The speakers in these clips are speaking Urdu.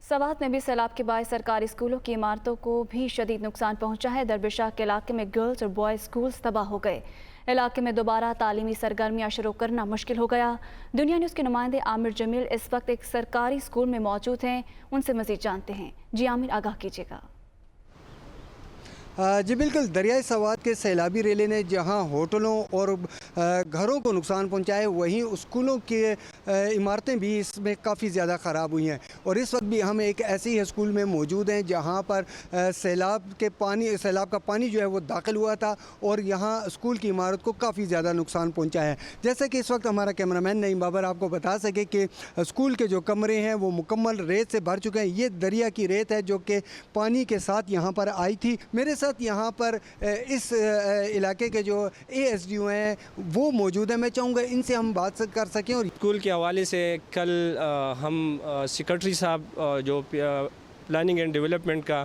سوات میں بھی سیلاب کے باعث سرکاری اسکولوں کی عمارتوں کو بھی شدید نقصان پہنچا ہے۔ دربشاہ کے علاقے میں گرلز اور بوائز اسکولز تباہ ہو گئے۔ علاقے میں دوبارہ تعلیمی سرگرمیاں شروع کرنا مشکل ہو گیا۔ دنیا نیوز کے نمائندے عامر جمیل اس وقت ایک سرکاری اسکول میں موجود ہیں، ان سے مزید جانتے ہیں۔ جی عامر، آگاہ کیجیے گا۔ جی بالکل، دریائے سوات کے سیلابی ریلے نے جہاں ہوٹلوں اور گھروں کو نقصان پہنچائے، وہیں اسکولوں کی عمارتیں بھی اس میں کافی زیادہ خراب ہوئی ہیں۔ اور اس وقت بھی ہم ایک ایسے ہی اسکول میں موجود ہیں جہاں پر سیلاب کا پانی جو ہے وہ داخل ہوا تھا اور یہاں اسکول کی عمارت کو کافی زیادہ نقصان پہنچا ہے۔ جیسا کہ اس وقت ہمارا کیمرامین نعیم بابر آپ کو بتا سکے کہ اسکول کے جو کمرے ہیں وہ مکمل ریت سے بھر چکے ہیں۔ یہ دریا کی ریت ہے جو کہ پانی کے ساتھ یہاں پر آئی تھی۔ میرے ساتھ یہاں پر اس علاقے کے جو اے ایس ڈی او ہیں وہ موجود ہیں، میں چاہوں گا ان سے ہم بات کر سکیں۔ اور اسکول کے حوالے سے کل ہم سیکرٹری صاحب جو پلاننگ اینڈ ڈیولپمنٹ کا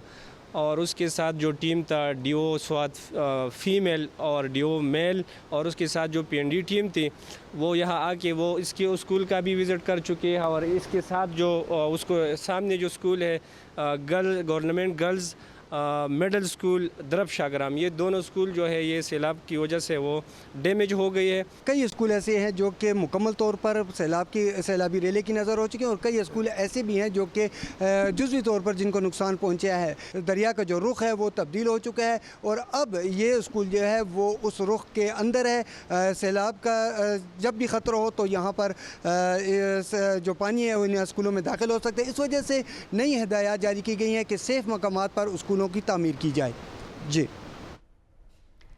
اور اس کے ساتھ جو ٹیم تھا ڈی او سوات فیمیل اور ڈی او میل اور اس کے ساتھ جو پی این ڈی ٹیم تھی وہ یہاں آ کے وہ اس کے اسکول کا بھی وزٹ کر چکے ہیں۔ اور اس کے ساتھ جو اس کو سامنے جو اسکول ہے گورنمنٹ گرلز مڈل اسکول دربشاہ گرام، یہ دونوں اسکول جو ہے یہ سیلاب کی وجہ سے وہ ڈیمیج ہو گئی ہے۔ کئی اسکول ایسے ہیں جو کہ مکمل طور پر سیلابی ریلے کی نظر ہو چکے ہیں اور کئی اسکول ایسے بھی ہیں جو کہ جزوی طور پر جن کو نقصان پہنچا ہے۔ دریا کا جو رخ ہے وہ تبدیل ہو چکا ہے اور اب یہ اسکول جو ہے وہ اس رخ کے اندر ہے۔ سیلاب کا جب بھی خطرہ ہو تو یہاں پر جو پانی ہے وہ ان اسکولوں میں داخل ہو سکتے ہیں۔ اس وجہ سے نئی ہدایات جاری کی گئی ہیں کہ سیف مقامات پر اسکولوں کی تعمیر کی جائے۔ جی